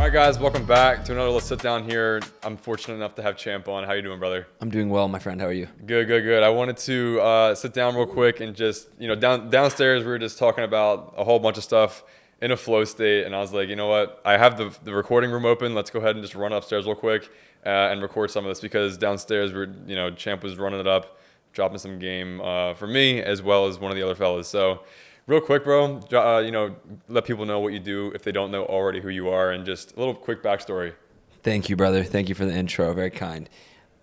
All right, guys, welcome back to another little sit down here. I'm fortunate enough to have Champ on. How you doing, brother? I'm doing well, my friend. How are you? Good, good, good. I wanted to sit down real quick and just, downstairs we were just talking about a whole bunch of stuff in a flow state, and I was like, you know what? I have the recording room open. Let's go ahead and just run upstairs real quick and record some of this because downstairs Champ was running it up, dropping some game for me as well as one of the other fellas. So. Real quick, bro, let people know what you do if they don't know already who you are, and just a little quick backstory. Thank you, brother. Thank you for the intro. Very kind.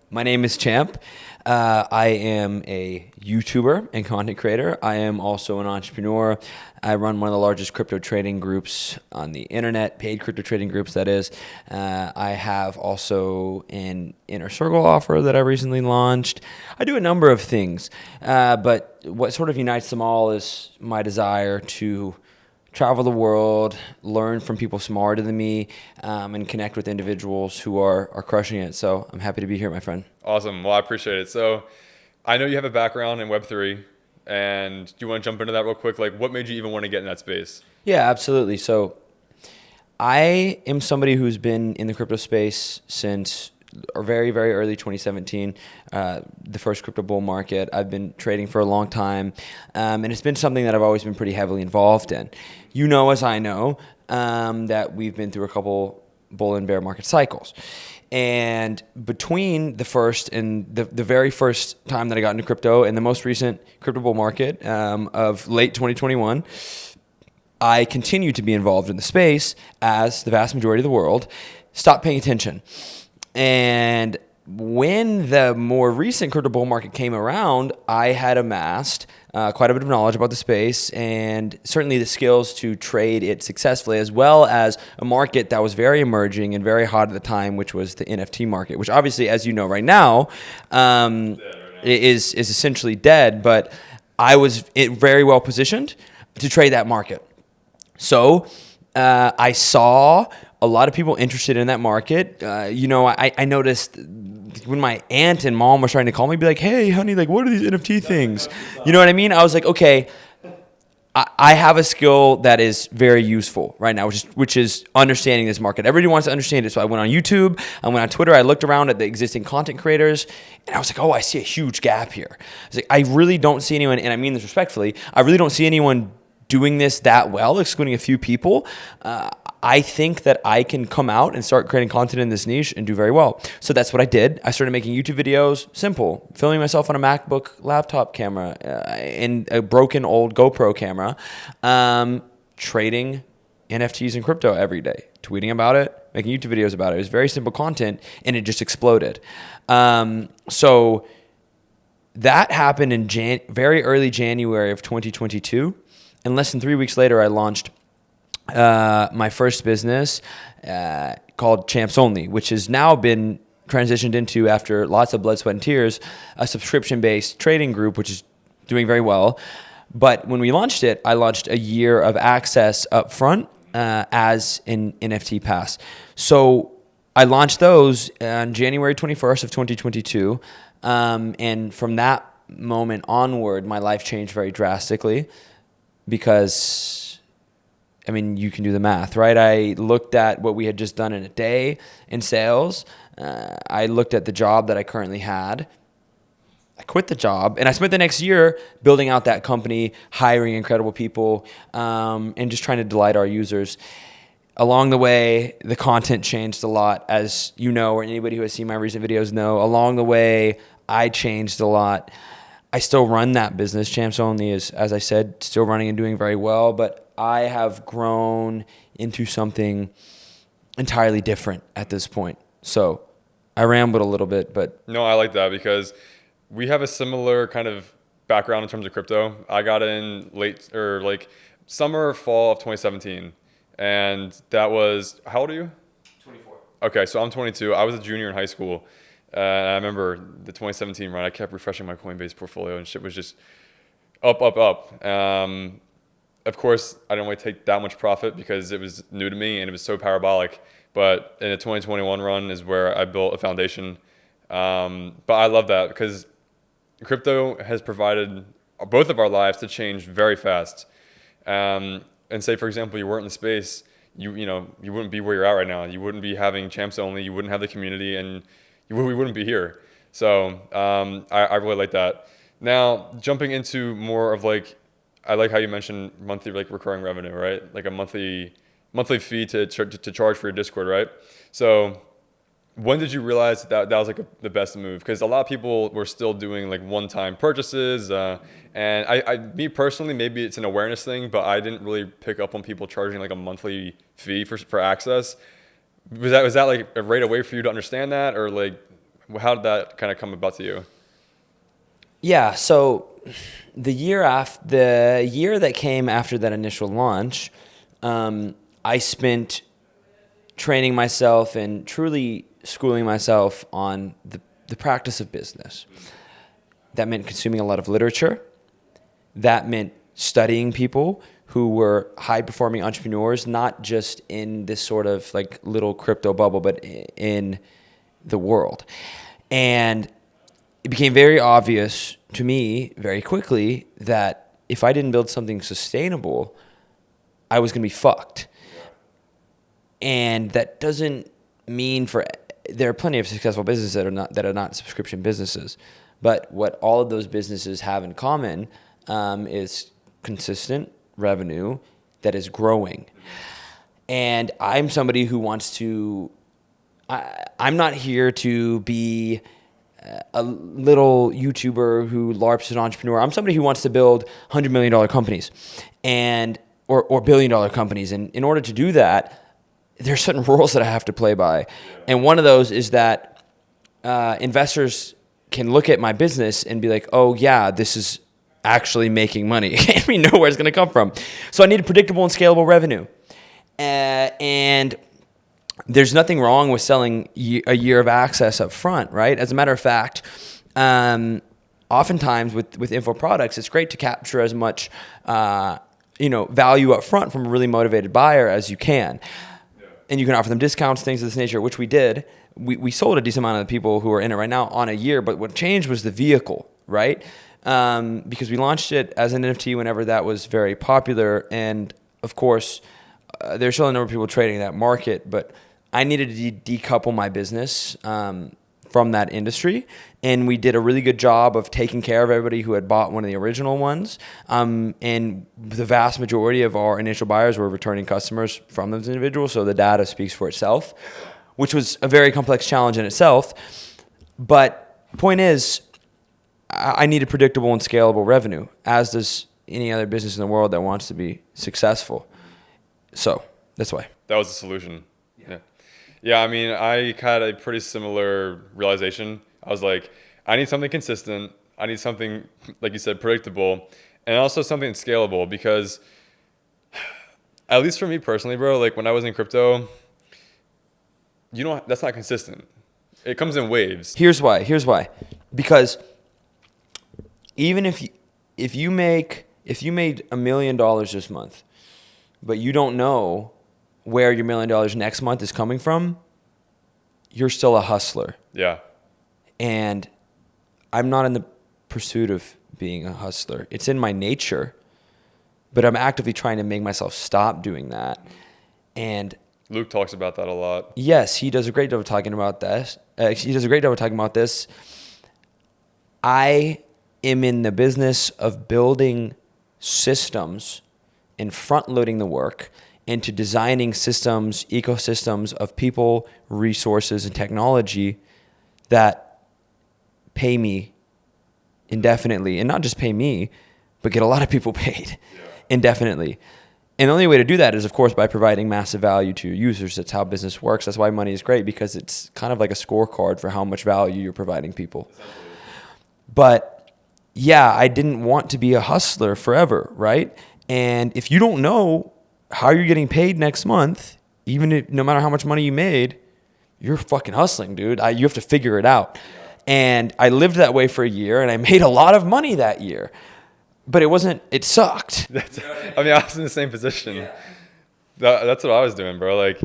My name is Champ. I am a YouTuber and content creator. I am also an entrepreneur. I run one of the largest crypto trading groups on the internet, paid crypto trading groups, that is. I have also an inner circle offer that I recently launched. I do a number of things, but what sort of unites them all is my desire to travel the world, learn from people smarter than me, and connect with individuals who are crushing it. So I'm happy to be here, my friend. Awesome. Well, I appreciate it. So I know you have a background in Web3, and do you want to jump into that real quick? Like, what made you even want to get in that space? Yeah, absolutely. So I am somebody who's been in the crypto space since very, very early 2017, the first crypto bull market. I've been trading for a long time, and it's been something that I've always been pretty heavily involved in. You know, as I know, that we've been through a couple bull and bear market cycles. And between the first and the very first time that I got into crypto and the most recent crypto bull market of late 2021, I continued to be involved in the space as the vast majority of the world stopped paying attention. And when the more recent crypto bull market came around, I had amassed quite a bit of knowledge about the space and certainly the skills to trade it successfully, as well as a market that was very emerging and very hot at the time, which was the NFT market, which obviously, as you know right now, is essentially dead. But I was very well positioned to trade that market. So I saw a lot of people interested in that market. I noticed when my aunt and mom were trying to call me, be like, hey, honey, like, what are these NFT things? You know what I mean? I was like, okay, I have a skill that is very useful right now, which is understanding this market. Everybody wants to understand it. So I went on YouTube, I went on Twitter, I looked around at the existing content creators, and I was like, oh, I see a huge gap here. I was like, I really don't see anyone, and I mean this respectfully, I really don't see anyone doing this that well, excluding a few people. I think that I can come out and start creating content in this niche and do very well. So that's what I did. I started making YouTube videos, simple, filming myself on a MacBook laptop camera and a broken old GoPro camera, trading NFTs and crypto every day, tweeting about it, making YouTube videos about it. It was very simple content, and it just exploded. So that happened in very early January of 2022. And less than 3 weeks later, I launched my first business called Champs Only, which has now been transitioned into, after lots of blood, sweat, and tears, a subscription-based trading group, which is doing very well. But when we launched it, I launched a year of access up front as an NFT pass. So I launched those on January 21st of 2022. And from that moment onward, my life changed very drastically. Because, I mean, you can do the math, right? I looked at what we had just done in a day in sales. I looked at the job that I currently had. I quit the job, and I spent the next year building out that company, hiring incredible people, and just trying to delight our users. Along the way, the content changed a lot, as you know, or anybody who has seen my recent videos know. Along the way, I changed a lot. I still run that business. Champs Only is, as I said, still running and doing very well, but I have grown into something entirely different at this point. So I rambled a little bit, but... No, I like that because we have a similar kind of background in terms of crypto. I got in summer or fall of 2017, and that was... How old are you? 24. Okay, so I'm 22. I was a junior in high school. I remember the 2017 run. I kept refreshing my Coinbase portfolio, and shit was just up, up, up. Of course, I didn't want to take that much profit because it was new to me and it was so parabolic. But in the 2021 run is where I built a foundation. But I love that because crypto has provided both of our lives to change very fast. And say, for example, you weren't in the space, you wouldn't be where you're at right now. You wouldn't be having champs only. You wouldn't have the community, and we wouldn't be here. So I really like that. Now jumping into more of like, I like how you mentioned monthly like recurring revenue, right? Like a monthly fee to charge for your Discord, right? So when did you realize that was like the best move? Because a lot of people were still doing like one-time purchases, and me personally, maybe it's an awareness thing, but I didn't really pick up on people charging like a monthly fee for access. Was that like a right away for you to understand that, or like how did that kind of come about to you? Yeah, so the year that came after that initial launch, I spent training myself and truly schooling myself on the practice of business. That meant consuming a lot of literature. That meant studying people who were high-performing entrepreneurs, not just in this sort of like little crypto bubble, but in the world. And it became very obvious to me very quickly that if I didn't build something sustainable, I was going to be fucked. And that doesn't mean there are plenty of successful businesses that are not subscription businesses. But what all of those businesses have in common is consistent revenue that is growing. And I'm somebody who wants to, I'm not here to be a little YouTuber who LARPs an entrepreneur. I'm somebody who wants to build $100 million companies or billion-dollar companies. And in order to do that, there's certain rules that I have to play by. And one of those is that investors can look at my business and be like, oh, yeah, this is actually making money. And we know where it's going to come from. So I need predictable and scalable revenue. And there's nothing wrong with selling a year of access up front, right? As a matter of fact, oftentimes with info products, it's great to capture as much value up front from a really motivated buyer as you can. And you can offer them discounts, things of this nature, which we did. We sold a decent amount of the people who are in it right now on a year, but what changed was the vehicle, right? Because we launched it as an NFT whenever that was very popular. And of course, there's still a number of people trading that market, but I needed to decouple my business from that industry. And we did a really good job of taking care of everybody who had bought one of the original ones. And the vast majority of our initial buyers were returning customers from those individuals. So the data speaks for itself, which was a very complex challenge in itself. But the point is, I needed predictable and scalable revenue, as does any other business in the world that wants to be successful. So that's why. That was the solution. Yeah, I mean, I had a pretty similar realization. I was like, I need something consistent. I need something, like you said, predictable, and also something that's scalable, because at least for me personally, bro, like when I was in crypto, that's not consistent. It comes in waves. Here's why. Because even if you made $1 million this month, but you don't know where your $1 million next month is coming from, you're still a hustler. Yeah. And I'm not in the pursuit of being a hustler. It's in my nature, but I'm actively trying to make myself stop doing that. And Luke talks about that a lot. yes, he does a great job of talking about this. I am in the business of building systems and front-loading the work into designing systems, ecosystems of people, resources, and technology that pay me indefinitely. And not just pay me, but get a lot of people paid indefinitely. And the only way to do that is, of course, by providing massive value to your users. That's how business works. That's why money is great, because it's kind of like a scorecard for how much value you're providing people. But yeah, I didn't want to be a hustler forever, right? And if you don't know how you're getting paid next month, no matter how much money you made, you're fucking hustling, dude. You have to figure it out. And I lived that way for a year, and I made a lot of money that year. But it sucked. I was in the same position. Yeah. That's what I was doing, bro. Like,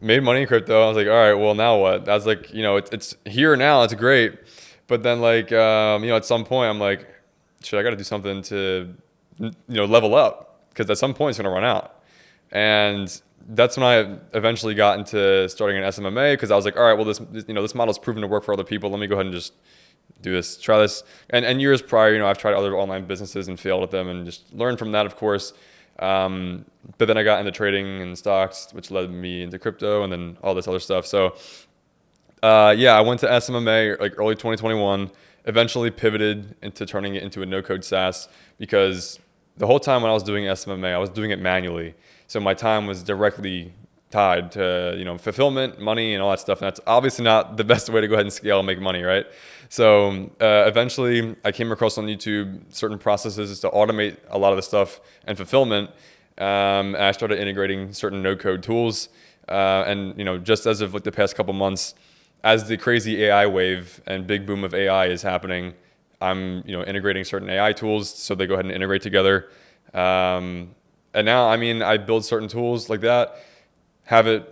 made money in crypto. I was like, all right, well, now what? I was like, it's here now. It's great. But then, like, at some point, I'm like, shit, I got to do something to, level up. Because at some point, it's going to run out. And that's when I eventually got into starting an SMMA, because I was like, all right, well, this model's proven to work for other people. Let me go ahead and just do this, try this. And years prior, I've tried other online businesses and failed at them, and just learned from that, of course. But then I got into trading and stocks, which led me into crypto and then all this other stuff. So yeah, I went to SMMA like early 2021, eventually pivoted into turning it into a no-code SaaS, because the whole time when I was doing SMMA, I was doing it manually. So my time was directly tied to, fulfillment, money, and all that stuff. And that's obviously not the best way to go ahead and scale and make money, right? So eventually I came across on YouTube certain processes to automate a lot of the stuff and fulfillment. And I started integrating certain no-code tools. And just as of like the past couple months, as the crazy AI wave and big boom of AI is happening, I'm integrating certain AI tools so they go ahead and integrate together. And now, I build certain tools like that, have it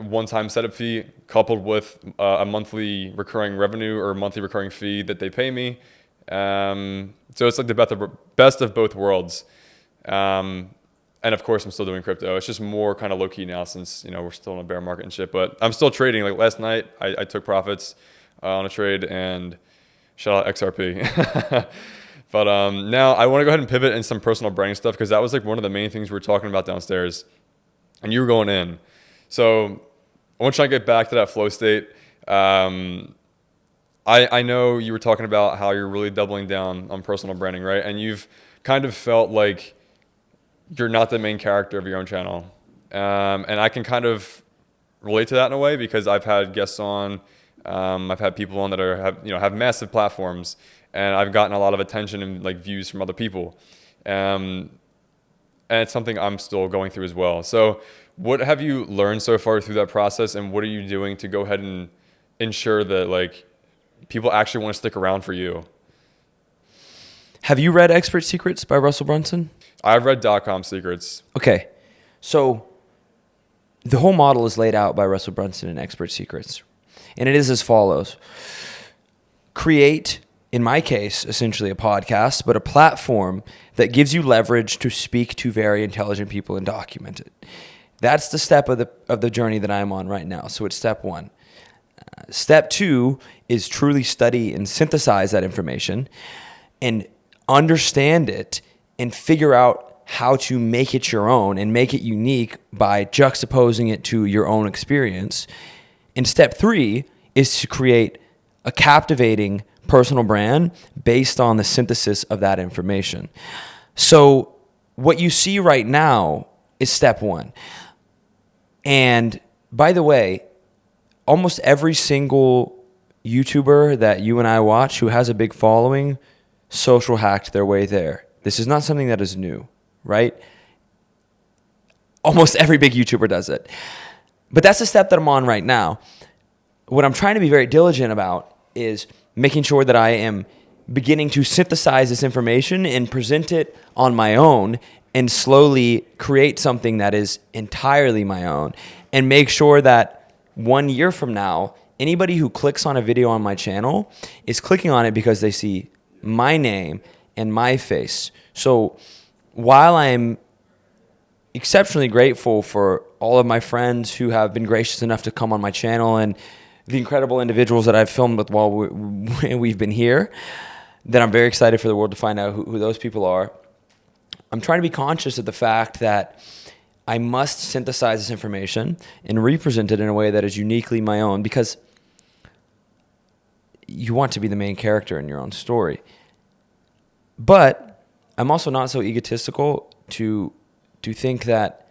one-time setup fee coupled with a monthly recurring revenue or monthly recurring fee that they pay me. So it's like the best of both worlds. And of course, I'm still doing crypto. It's just more kind of low key now, since we're still in a bear market and shit. But I'm still trading. Like last night, I took profits on a trade, and shout out XRP. But now I want to go ahead and pivot in some personal branding stuff, because that was like one of the main things we were talking about downstairs, and you were going in. So I want to try and get back to that flow state. I know you were talking about how you're really doubling down on personal branding, right? And you've kind of felt like you're not the main character of your own channel. And I can kind of relate to that in a way, because I've had guests on, I've had people on that have massive platforms, and I've gotten a lot of attention and like views from other people. And it's something I'm still going through as well. So what have you learned so far through that process, and what are you doing to go ahead and ensure that like people actually want to stick around for you? Have you read Expert Secrets by Russell Brunson? I've read .com Secrets. Okay. So the whole model is laid out by Russell Brunson in Expert Secrets. And it is as follows. Create, in my case, essentially a podcast, but a platform that gives you leverage to speak to very intelligent people and document it. That's the step of the journey that I'm on right now. So it's step one. Step two is truly study and synthesize that information and understand it and figure out how to make it your own and make it unique by juxtaposing it to your own experience. And step three is to create a captivating personal brand based on the synthesis of that information. So what you see right now is step one. And by the way, almost every single YouTuber that you and I watch who has a big following social hacked their way there. This is not something that is new, right? Almost every big YouTuber does it. But that's the step that I'm on right now. What I'm trying to be very diligent about is making sure that I am beginning to synthesize this information and present it on my own and slowly create something that is entirely my own, and make sure that 1 year from now, anybody who clicks on a video on my channel is clicking on it because they see my name and my face. So while I'm exceptionally grateful for all of my friends who have been gracious enough to come on my channel and the incredible individuals that I've filmed with while we've been here, that I'm very excited for the world to find out who those people are. I'm trying to be conscious of the fact that I must synthesize this information and represent it in a way that is uniquely my own, because you want to be the main character in your own story. But I'm also not so egotistical to think that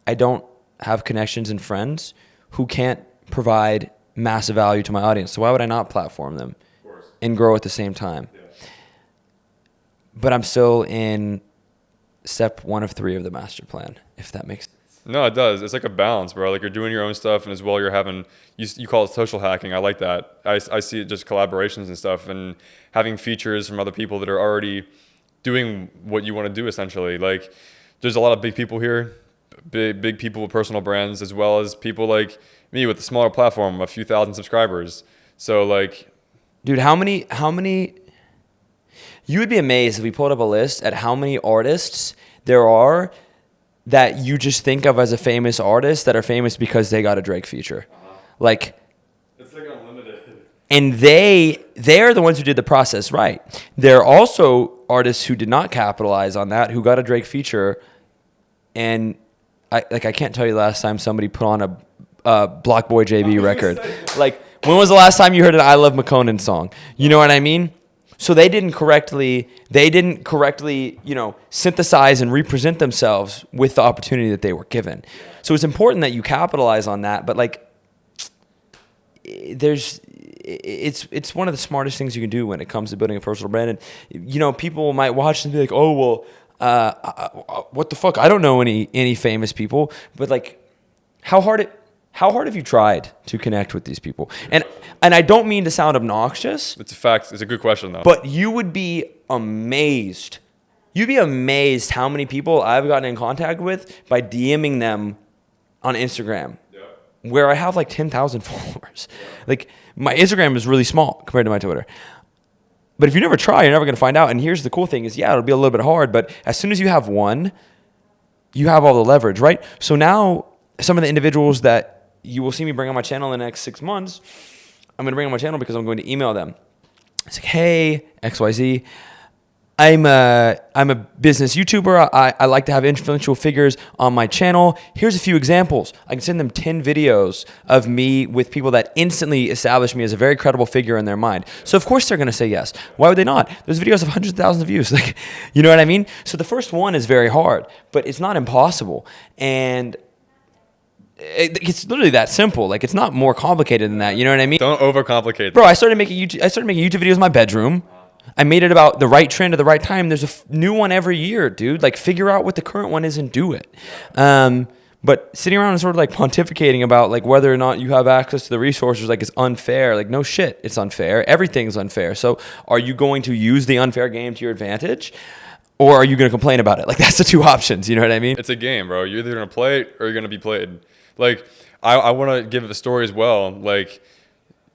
I don't have connections and friends who can't provide massive value to my audience. So why would I not platform them and grow at the same time? Yeah. But I'm still in step 1 of 3 of the master plan, if that makes sense. No, it does. It's like a balance, bro. Like you're doing your own stuff, and as well you're having, you call it social hacking. I like that. I see it just collaborations and stuff, and having features from other people that are already doing what you want to do, essentially. Like there's a lot of big people here, big people with personal brands, as well as people like me with a smaller platform, a few thousand subscribers. So like, dude, how many, you would be amazed if we pulled up a list at how many artists there are that you just think of as a famous artist that are famous because they got a Drake feature. Like, It's like unlimited. and they're the ones who did the process right. There are also artists who did not capitalize on that, who got a Drake feature, and I can't tell you the last time somebody put on a Block Boy JB record. Like, when was the last time you heard an I Love McConan song? You know what I mean? So they didn't correctly, synthesize and represent themselves with the opportunity that they were given. So it's important that you capitalize on that. But like, it's one of the smartest things you can do when it comes to building a personal brand. And people might watch and be like, oh well, what the fuck? I don't know any famous people. But like, how hard have you tried to connect with these people? And I don't mean to sound obnoxious. It's a fact. It's a good question, though. But you would be amazed. You'd be amazed how many people I've gotten in contact with by DMing them on Instagram, where I have like 10,000 followers. Like, my Instagram is really small compared to my Twitter. But if you never try, you're never going to find out. And here's the cool thing is, it'll be a little bit hard, but as soon as you have one, you have all the leverage, right? So now some of the individuals that you will see me bring on my channel in the next 6 months, I'm going to bring on my channel because I'm going to email them. It's like, hey, XYZ, I'm a business YouTuber. I like to have influential figures on my channel. Here's a few examples. I can send them 10 videos of me with people that instantly establish me as a very credible figure in their mind. So of course they're going to say yes. Why would they not? Those videos have hundreds of thousands of views. Like, you know what I mean? So the first one is very hard, but it's not impossible. And it's literally that simple. Like, it's not more complicated than that. You know what I mean? Don't overcomplicate. Bro, I started making YouTube videos in my bedroom. I made it about the right trend at the right time. There's a new one every year, dude. Like, figure out what the current one is and do it. But sitting around and sort of like pontificating about like whether or not you have access to the resources, like, it's unfair. Like, no shit, it's unfair. Everything's unfair. So are you going to use the unfair game to your advantage? Or are you going to complain about it? Like, that's the two options. You know what I mean? It's a game, bro. You're either going to play it or you're going to be played. Like, I want to give a story as well. Like,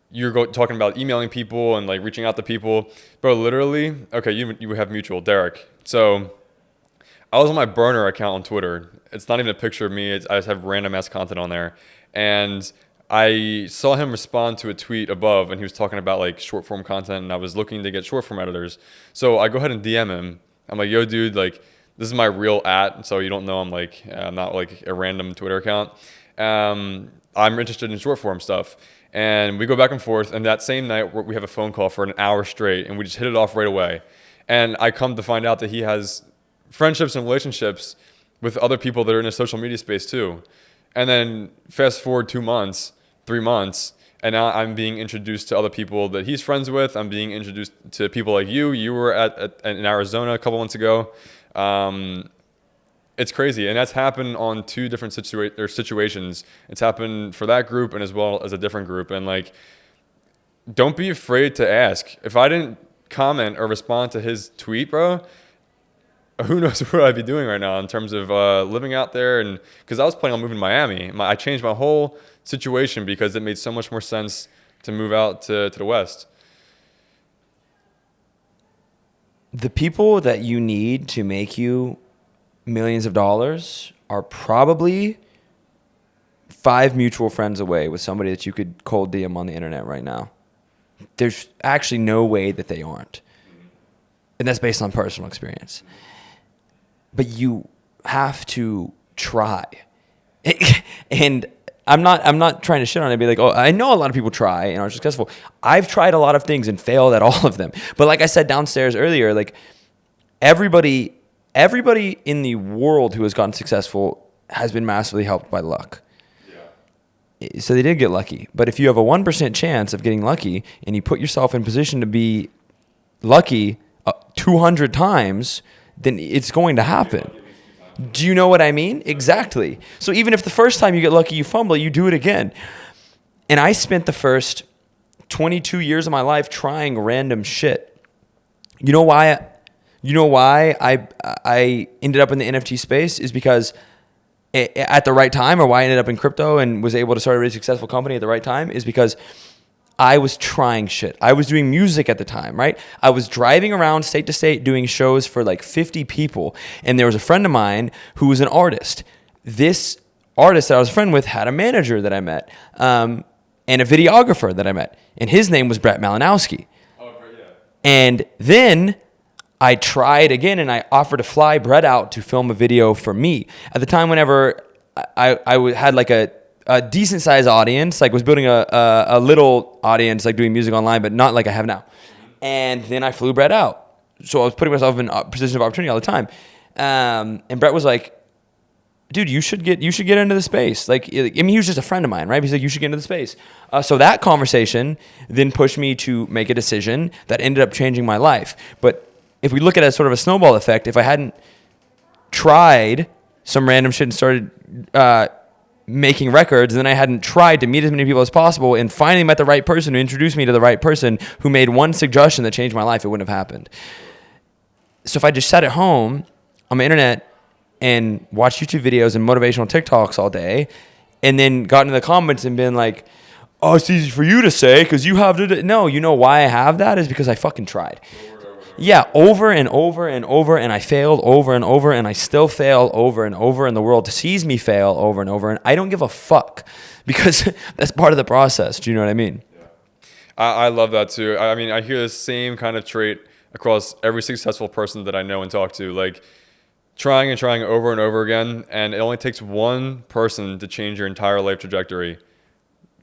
you're talking about emailing people and like reaching out to people. Bro, literally, okay, you have mutual, Derek. So I was on my burner account on Twitter. It's not even a picture of me. I just have random ass content on there. And I saw him respond to a tweet above, and he was talking about like short form content, and I was looking to get short form editors. So I go ahead and DM him. I'm like, yo, dude, like, this is my real @, so you don't know I'm not like a random Twitter account. I'm interested in short form stuff. And we go back and forth, and that same night we have a phone call for an hour straight, and we just hit it off right away. And I come to find out that he has friendships and relationships with other people that are in the social media space too. And then fast forward 2 months, 3 months, and now I'm being introduced to other people that he's friends with. I'm being introduced to people like you. You were in Arizona a couple months ago. It's crazy, and that's happened on 2 different situations. It's happened for that group and as well as a different group. And like, don't be afraid to ask. If I didn't comment or respond to his tweet, bro, who knows what I'd be doing right now in terms of living out there. And because I was planning on moving to Miami, I changed my whole situation because it made so much more sense to move out to the West. The people that you need to make you millions of dollars are probably 5 mutual friends away with somebody that you could cold DM on the internet right now. There's actually no way that they aren't. And that's based on personal experience. But you have to try. And I'm not trying to shit on it and be like, oh, I know a lot of people try and are successful. I've tried a lot of things and failed at all of them. But like I said downstairs earlier, like, everybody in the world who has gotten successful has been massively helped by luck. Yeah. So they did get lucky. But if you have a 1% chance of getting lucky and you put yourself in position to be lucky 200 times, then it's going to happen. Do you know what I mean? Exactly. So even if the first time you get lucky, you fumble, you do it again. And I spent the first 22 years of my life trying random shit. You know why I ended up in the NFT space is because at the right time, or why I ended up in crypto and was able to start a really successful company at the right time, is because I was trying shit. I was doing music at the time, right? I was driving around state to state doing shows for like 50 people. And there was a friend of mine who was an artist. This artist that I was a friend with had a manager that I met, and a videographer that I met. And his name was Brett Malinowski. Oh, yeah. And then I tried again, and I offered to fly Brett out to film a video for me. At the time, whenever I had like a decent sized audience, like was building a little audience, like doing music online, but not like I have now. And then I flew Brett out. So I was putting myself in a position of opportunity all the time. And Brett was like, dude, you should get into the space. Like, I mean, he was just a friend of mine, right? He's like, you should get into the space. So that conversation then pushed me to make a decision that ended up changing my life. But if we look at it as sort of a snowball effect, if I hadn't tried some random shit and started making records, and then I hadn't tried to meet as many people as possible and finally met the right person who introduced me to the right person who made one suggestion that changed my life, it wouldn't have happened. So if I just sat at home on my internet and watched YouTube videos and motivational TikToks all day, and then got into the comments and been like, oh, it's easy for you to say because you have to. No, you know why I have that is because I fucking tried. Yeah, over and over and over, and I failed over and over, and I still fail over and over, and the world sees me fail over and over, and I don't give a fuck because that's part of the process. Do you know what I mean? Yeah. I love that too. I mean, I hear the same kind of trait across every successful person that I know and talk to, like trying and trying over and over again, and it only takes one person to change your entire life trajectory.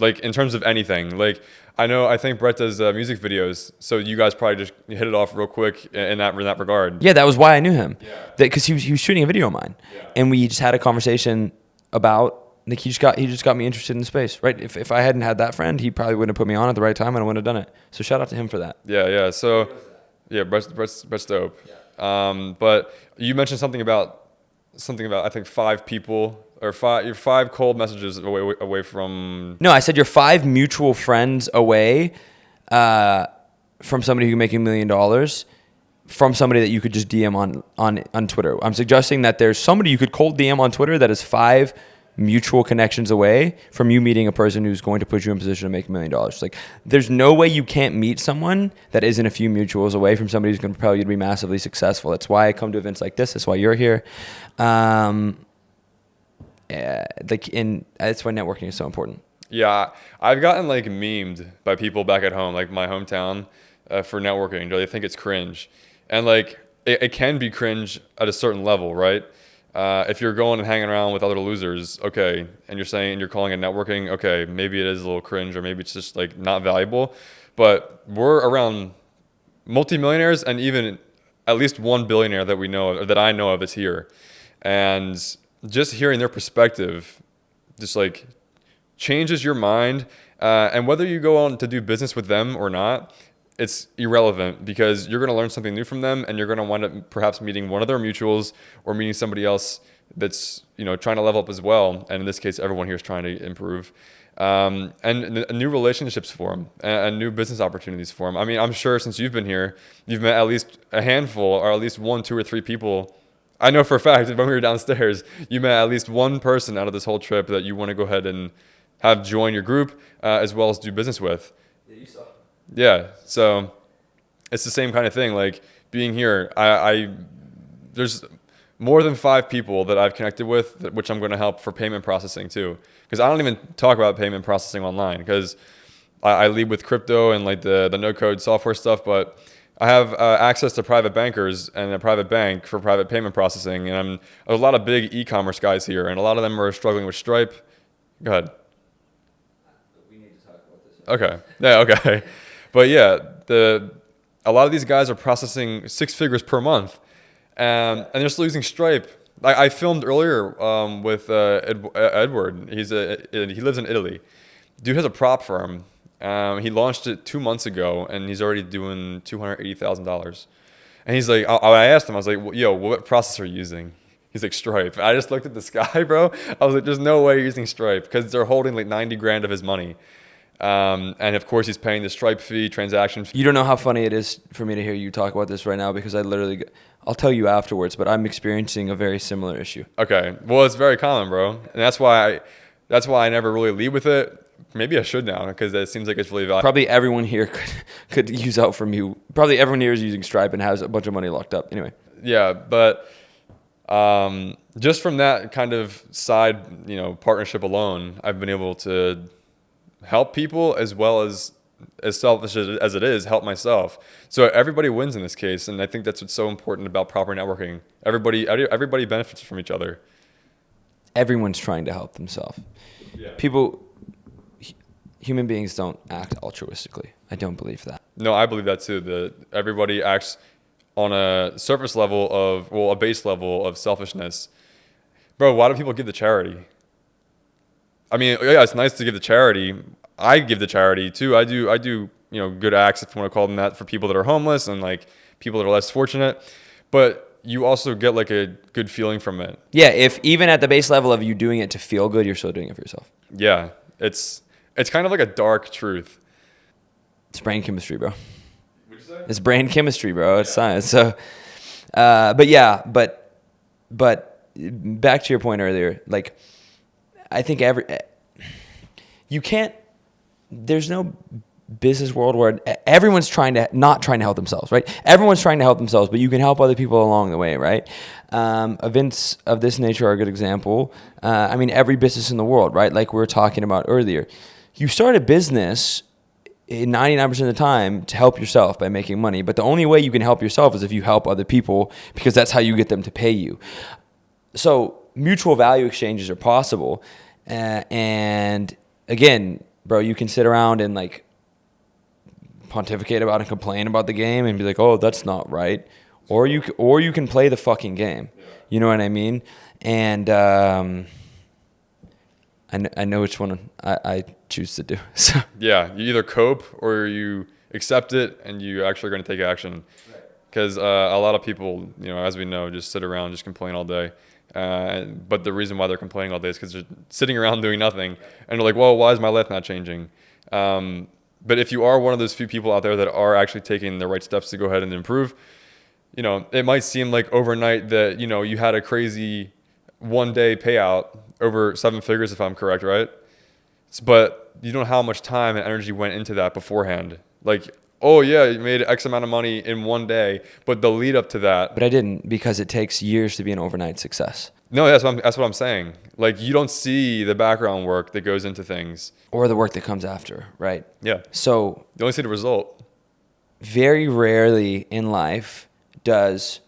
Like in terms of anything, like I think Brett does music videos, so you guys probably just hit it off real quick in that regard. Yeah, that was why I knew him. Yeah. Because he was shooting a video of mine, yeah. And we just had a conversation about like he just got me interested in space. Right? If I hadn't had that friend, he probably wouldn't have put me on at the right time, and I wouldn't have done it. So shout out to him for that. Yeah. So yeah, Brett's dope. Yeah. But you mentioned something about I think 5 people. Or you're 5 cold messages away from. No, I said you're 5 mutual friends away from somebody who can make $1 million from somebody that you could just DM on Twitter. I'm suggesting that there's somebody you could cold DM on Twitter that is 5 mutual connections away from you meeting a person who's going to put you in position to make $1 million. Like, there's no way you can't meet someone that isn't a few mutuals away from somebody who's going to propel you to be massively successful. That's why I come to events like this. That's why you're here. That's why networking is so important. Yeah, I've gotten like memed by people back at home, like my hometown, for networking. They think it's cringe, and like it can be cringe at a certain level, right? If you're going and hanging around with other losers, okay, and you're calling it networking, okay, maybe it is a little cringe, or maybe it's just like not valuable. But we're around multimillionaires, and even at least one billionaire that we know of, or that I know of, that's here, and just hearing their perspective just like changes your mind, and whether you go on to do business with them or not, it's irrelevant, because you're going to learn something new from them, and you're going to wind up perhaps meeting one of their mutuals or meeting somebody else that's trying to level up as well, and in this case everyone here is trying to improve, and new relationships form, and new business opportunities form. I mean, I'm sure since you've been here, you've met at least a handful, or at least 1, 2, or 3 people. I know for a fact when we were downstairs, you met at least one person out of this whole trip that you want to go ahead and have join your group, as well as do business with. Yeah, you saw. Yeah, so it's the same kind of thing. Like being here, there's more than 5 people that I've connected with, which I'm going to help for payment processing too. Because I don't even talk about payment processing online, because I lead with crypto and like the no-code software stuff, but I have access to private bankers and a private bank for private payment processing, and there's a lot of big e-commerce guys here, and a lot of them are struggling with Stripe. Go ahead. We need to talk about this. Okay. Yeah. Okay. But yeah, a lot of these guys are processing 6 figures per month, and they're still using Stripe. I filmed earlier with Edward. He lives in Italy. Dude has a prop firm. He launched it 2 months ago, and he's already doing $280,000. And he's like, I asked him, I was like, yo, what processor are you using? He's like, Stripe. I just looked at the sky, bro. I was like, there's no way you're using Stripe, because they're holding like 90 grand of his money. And of course he's paying the Stripe fee, transaction fee. You don't know how funny it is for me to hear you talk about this right now, because I'll tell you afterwards, but I'm experiencing a very similar issue. Okay. Well, it's very common, bro. And that's why I never really lead with it. maybe I should now because it seems like it's really valuable. Probably everyone here could use help from you. Probably everyone here is using Stripe and has a bunch of money locked up. Anyway. Yeah, but just from that kind of side, partnership alone, I've been able to help people as well as selfish as it is, help myself. So everybody wins in this case, and I think that's what's so important about proper networking. Everybody benefits from each other. Everyone's trying to help themselves. Yeah. Human beings don't act altruistically. I don't believe that. No, I believe that too. That everybody acts on a surface level a base level of selfishness. Bro, why do people give to charity? I mean, yeah, it's nice to give to charity. I give to charity too. I do, good acts, if you want to call them that, for people that are homeless and like people that are less fortunate. But you also get like a good feeling from it. Yeah, if even at the base level of you doing it to feel good, you're still doing it for yourself. Yeah, it's kind of like a dark truth. It's brain chemistry, bro. What'd you say? It's brain chemistry, bro. It's science. So, but back to your point earlier, like, I think there's no business world where everyone's not trying to help themselves, right? Everyone's trying to help themselves, but you can help other people along the way, right? Events of this nature are a good example. Every business in the world, right? Like we were talking about earlier. You start a business 99% of the time to help yourself by making money, but the only way you can help yourself is if you help other people, because that's how you get them to pay you. So mutual value exchanges are possible. And again, bro, you can sit around and like pontificate about and complain about the game and be like, oh, that's not right. Or you can play the fucking game. You know what I mean? And I know which one I choose to do. So Yeah, you either cope or you accept it and you actually are going to take action. Because a lot of people, as we know, just sit around, just complain all day. But the reason why they're complaining all day is because they're sitting around doing nothing. And they're like, well, why is my life not changing? But if you are one of those few people out there that are actually taking the right steps to go ahead and improve, it might seem like overnight that, you had a crazy one-day payout over 7 figures, if I'm correct, right? But you don't know how much time and energy went into that beforehand. Like, oh yeah, you made X amount of money in one day, but the lead up to that. But I didn't, because it takes years to be an overnight success. No, that's what I'm saying. Like, you don't see the background work that goes into things. Or the work that comes after, right? Yeah. So You only see the result. very rarely in life does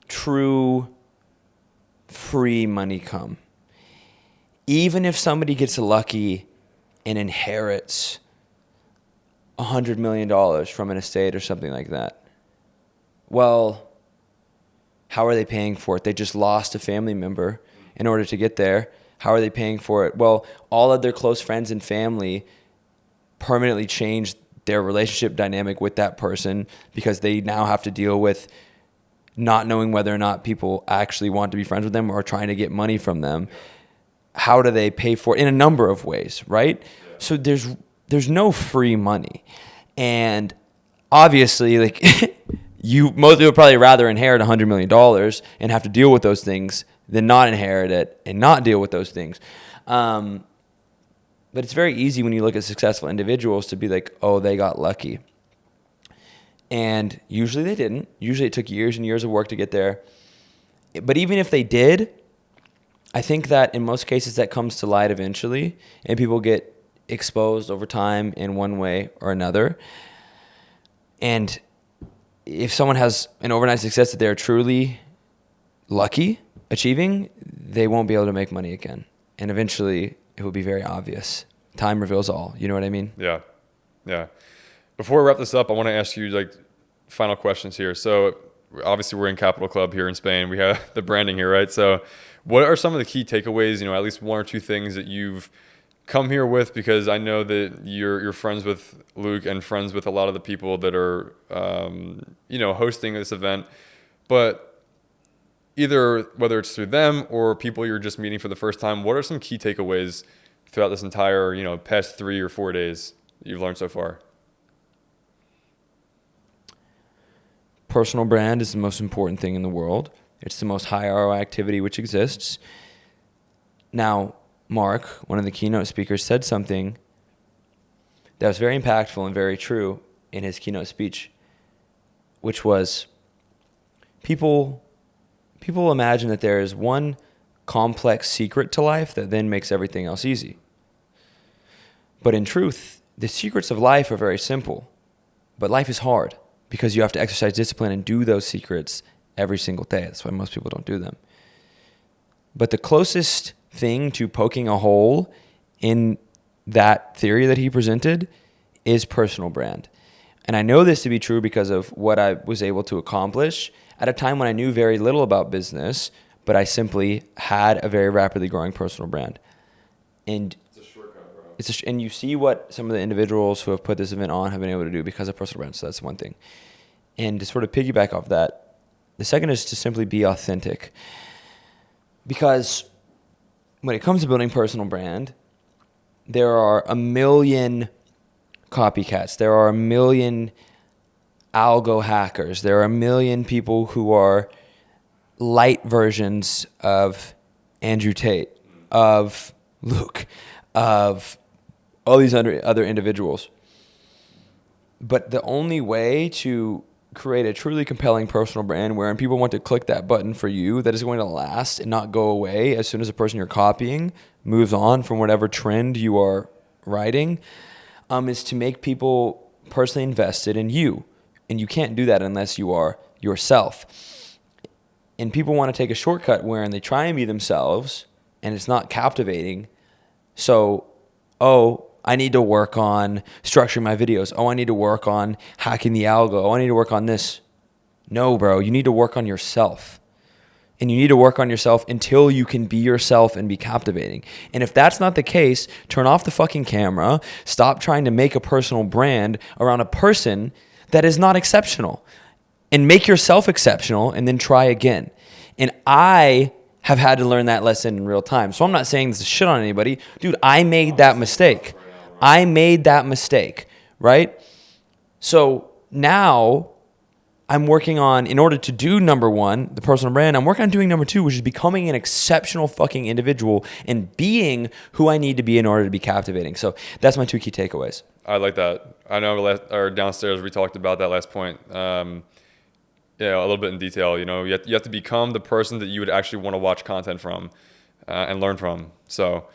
true free money come. Even if somebody gets lucky and inherits $100 million from an estate or something like that, well, how are they paying for it? They just lost a family member in order to get there. How are they paying for it? Well, all of their close friends and family permanently changed their relationship dynamic with that person because they now have to deal with not knowing whether or not people actually want to be friends with them or trying to get money from them. How do they pay for it? In a number of ways, right? Yeah. So there's no free money. And obviously, like most people would probably rather inherit $100 million and have to deal with those things than not inherit it and not deal with those things. But it's very easy when you look at successful individuals to be like, oh, they got lucky. And usually they didn't. Usually it took years and years of work to get there. But even if they did, I think that in most cases that comes to light eventually, and people get exposed over time in one way or another. And if someone has an overnight success that they're truly lucky achieving, they won't be able to make money again. And eventually it will be very obvious. Time reveals all. You know what I mean? Yeah. Yeah. Before we wrap this up, I want to ask you like final questions here. So obviously we're in Capital Club here in Spain. We have the branding here, right? So what are some of the key takeaways, at least one or two things that you've come here with? Because I know that you're friends with Luke and friends with a lot of the people that are, hosting this event. But either whether it's through them or people you're just meeting for the first time, what are some key takeaways throughout this entire, past 3 or 4 days that you've learned so far? Personal brand is the most important thing in the world. It's the most high ROI activity which exists. Now, Mark, one of the keynote speakers, said something that was very impactful and very true in his keynote speech, which was people imagine that there is one complex secret to life that then makes everything else easy. But in truth, the secrets of life are very simple, but life is hard because you have to exercise discipline and do those secrets every single day. That's why most people don't do them. But the closest thing to poking a hole in that theory that he presented is personal brand. And I know this to be true because of what I was able to accomplish at a time when I knew very little about business, but I simply had a very rapidly growing personal brand. And It's a shortcut, bro. and you see what some of the individuals who have put this event on have been able to do because of personal brand. So that's one thing. And to sort of piggyback off that, the second is to simply be authentic. Because when it comes to building personal brand, there are a million copycats. There are a million algo hackers. There are a million people who are light versions of Andrew Tate, of Luke, of all these other individuals. But the only way to create a truly compelling personal brand wherein people want to click that button for you that is going to last and not go away as soon as the person you're copying moves on from whatever trend you are writing, is to make people personally invested in you. And you can't do that unless you are yourself. And people want to take a shortcut wherein they try and be themselves and it's not captivating. So, I need to work on structuring my videos. I need to work on hacking the algo. I need to work on this. No, bro, you need to work on yourself. And you need to work on yourself until you can be yourself and be captivating. And if that's not the case, turn off the fucking camera. Stop trying to make a personal brand around a person that is not exceptional. And make yourself exceptional and then try again. And I have had to learn that lesson in real time. So I'm not saying this is shit on anybody. Dude, I made that mistake. Right? So now I'm working on, in order to do number one, the personal brand, I'm working on doing number two, which is becoming an exceptional fucking individual and being who I need to be in order to be captivating. So that's my two key takeaways. I like that. I know downstairs we talked about that last point. A little bit in detail. You know, you have to become the person that you would actually want to watch content from and learn from. So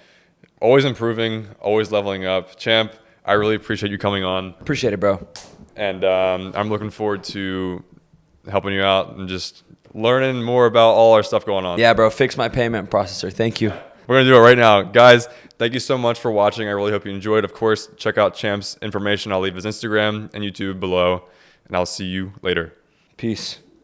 always improving, always leveling up. Champ, I really appreciate you coming on. Appreciate it, bro. And I'm looking forward to helping you out and just learning more about all our stuff going on. Yeah, bro. Fix my payment processor. Thank you. We're going to do it right now. Guys, thank you so much for watching. I really hope you enjoyed. Of course, check out Champ's information. I'll leave his Instagram and YouTube below. And I'll see you later. Peace.